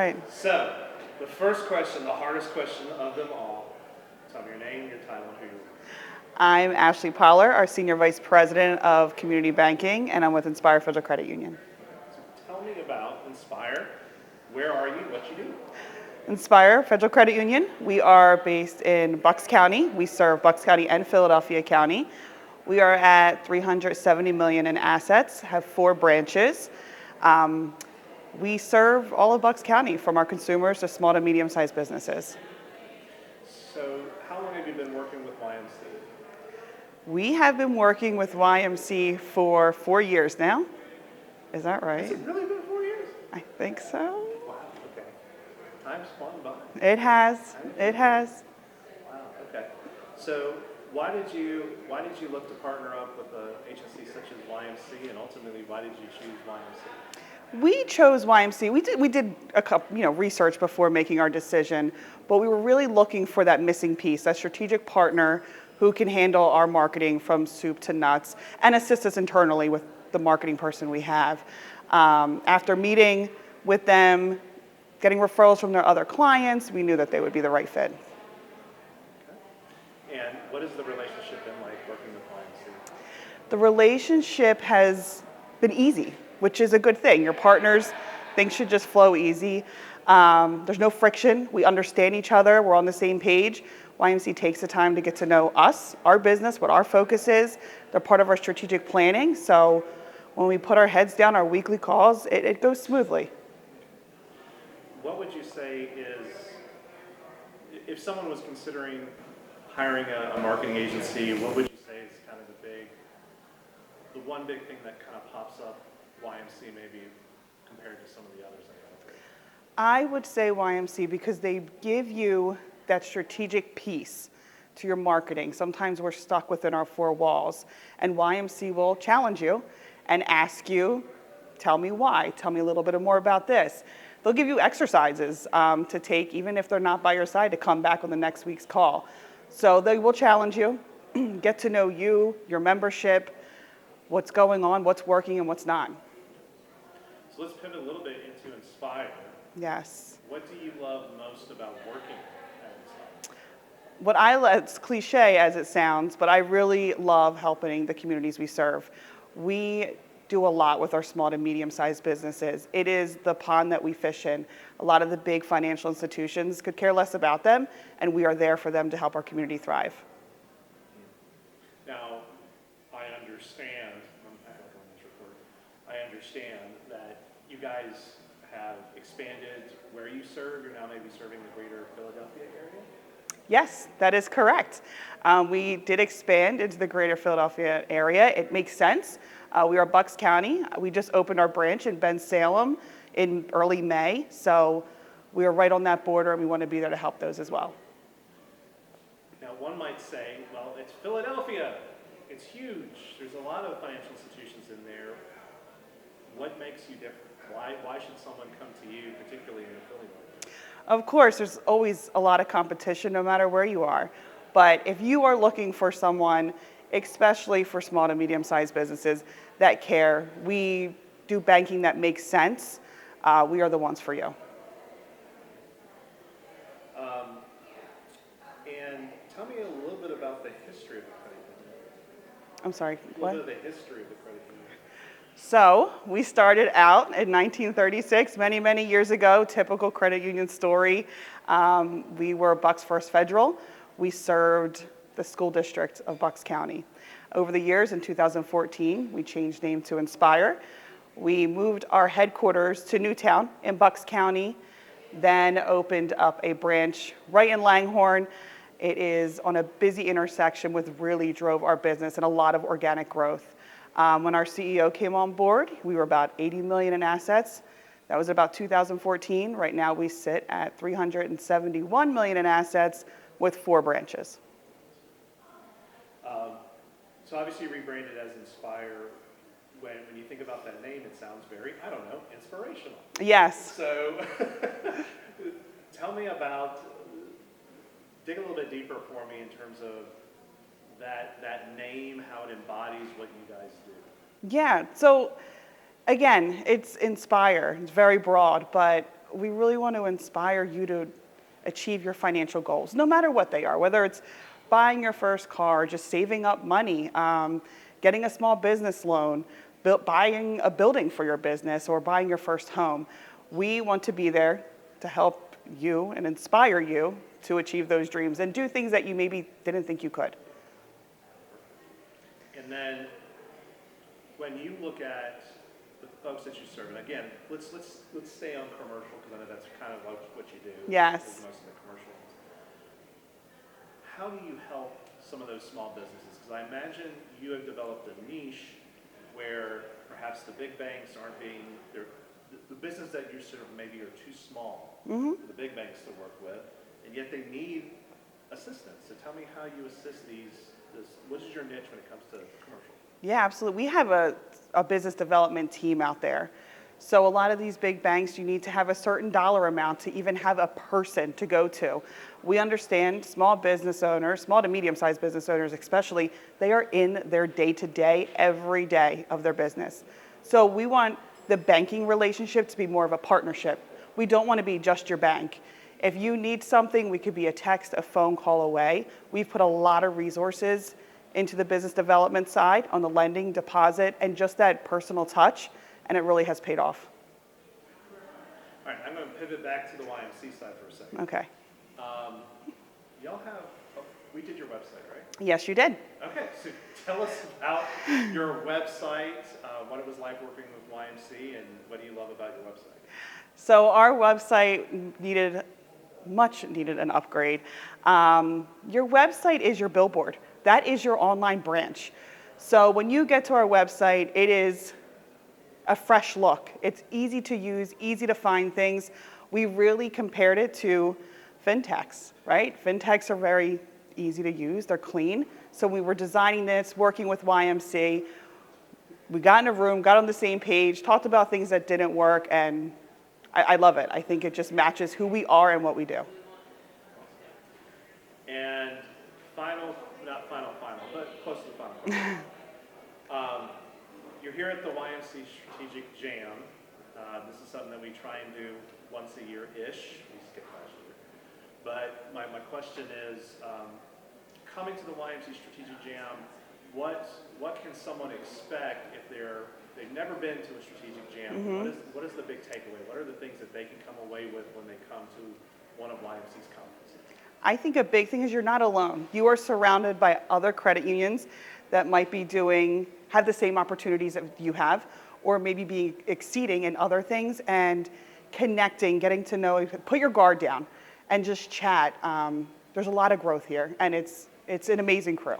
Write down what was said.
right. So, the first question, the hardest question of them all. Tell me your name, your title, and who you are. I'm Ashley Poller, our Senior Vice President of Community Banking, and I'm with Inspire Federal Credit Union. So tell me about Inspire. Where are you? What you do? Inspire Federal Credit Union. We are based in Bucks County. We serve Bucks County and Philadelphia County. We are at $370 million in assets, have 4 branches. We serve all of Bucks County, from our consumers to small to medium-sized businesses. So, how long have you been working with YMC? We have been working with YMC for 4 years now. Is that right? Has it really been 4 years? I think so. Wow, okay. Time's flown by. It has. It has. Wow, okay. So, why did you look to partner up with an agency such as YMC, and ultimately, why did you choose YMC? We chose YMC. We did a couple, research before making our decision, but we were really looking for that missing piece, that strategic partner who can handle our marketing from soup to nuts and assist us internally with the marketing person we have. After meeting with them, getting referrals from their other clients, we knew that they would be the right fit. Okay. And what has the relationship been like working with YMC? The relationship has been easy, which is a good thing. Your partners, things should just flow easy. There's no friction. We understand each other. We're on the same page. YMC takes the time to get to know us, our business, what our focus is. They're part of our strategic planning. So when we put our heads down, our weekly calls, it goes smoothly. What would you say is, if someone was considering hiring a marketing agency, what would you say is kind of the one big thing that kind of pops up YMC maybe compared to some of the others that are out there? I would say YMC because they give you that strategic piece to your marketing. Sometimes we're stuck within our 4 walls, and YMC will challenge you and ask you, tell me why, tell me a little bit more about this. They'll give you exercises to take, even if they're not by your side, to come back on the next week's call. So they will challenge you, get to know you, your membership, what's going on, what's working and what's not. So let's pivot a little bit into Inspire. Yes. What do you love most about working at Inspire? What I love, it's cliche as it sounds, but I really love helping the communities we serve. We do a lot with our small to medium-sized businesses. It is the pond that we fish in. A lot of the big financial institutions could care less about them, and we are there for them to help our community thrive. Now, I understand that you guys have expanded where you serve. You're now maybe serving the greater Philadelphia area? Yes, that is correct. We did expand into the greater Philadelphia area. It makes sense. We are Bucks County. We just opened our branch in Bensalem in early May. So we are right on that border, and we want to be there to help those as well. Now, one might say, well, it's Philadelphia. It's huge. There's a lot of financial institutions in there. What makes you different? Why should someone come to you, particularly in the Philly market? Of course, there's always a lot of competition no matter where you are. But if you are looking for someone, especially for small to medium-sized businesses that care, we do banking that makes sense. We are the ones for you. And tell me a little bit about the history of the credit union. I'm sorry, A what? little bit of the history of the credit union. So we started out in 1936, many, many years ago, typical credit union story. We were Bucks First Federal. We served the school district of Bucks County. Over the years, in 2014, we changed name to Inspire. We moved our headquarters to Newtown in Bucks County, then opened up a branch right in Langhorne. It is on a busy intersection, which really drove our business and a lot of organic growth. When our CEO came on board, we were about $80 million in assets. That was about 2014. Right now we sit at $371 million in assets with 4 branches. So obviously rebranded as Inspire. When you think about that name, it sounds very, inspirational. Yes. So tell me dig a little bit deeper for me in terms of that name, how it embodies what you guys do. Yeah, so again, it's Inspire. It's very broad, but we really want to inspire you to achieve your financial goals, no matter what they are, whether it's buying your first car, just saving up money, getting a small business loan, buying a building for your business, or buying your first home. We want to be there to help you and inspire you to achieve those dreams and do things that you maybe didn't think you could. And then when you look at the folks that you serve, and again, let's stay on commercial because I know that's kind of what you do. Yes. Is most of the commercial. How do you help some of those small businesses? Because I imagine you have developed a niche where perhaps the big banks aren't being, the business that you serve maybe are too small for the big banks to work with, and yet they need assistance. So tell me how you assist what is your niche when it comes to commercial? Yeah, absolutely. We have a business development team out there. So a lot of these big banks, you need to have a certain dollar amount to even have a person to go to. We understand small business owners, small to medium-sized business owners especially, they are in their day-to-day, every day of their business. So we want the banking relationship to be more of a partnership. We don't want to be just your bank. If you need something, we could be a text, a phone call away. We've put a lot of resources into the business development side on the lending, deposit, and just that personal touch, and it really has paid off. All right, I'm going to pivot back to the YMC side for a second. Okay. Y'all have, we did your website, right? Yes, you did. Okay, so tell us about your website, what it was like working with YMC, and what do you love about your website? So our website much needed an upgrade. Your website is your billboard. That is your online branch. So when you get to our website, it is a fresh look. It's easy to use, easy to find things. We really compared it to fintechs, right? Fintechs are very easy to use, they're clean. So we were designing this, working with YMC. We got in a room, got on the same page, talked about things that didn't work, and I love it. I think it just matches who we are and what we do. And not final, but close to the final question. You're here at the YMC Strategic Jam. This is something that we try and do once a year-ish. We skipped last year. But my question is, coming to the YMC Strategic Jam, what can someone expect if they've never been to a strategic jam? What is the big takeaway? What are the things that they can come away with when they come to one of YMC's conferences? I think a big thing is you're not alone. You are surrounded by other credit unions that might be have the same opportunities that you have, or maybe be exceeding in other things, and connecting, getting to know, put your guard down and just chat. There's a lot of growth here, and it's an amazing crew.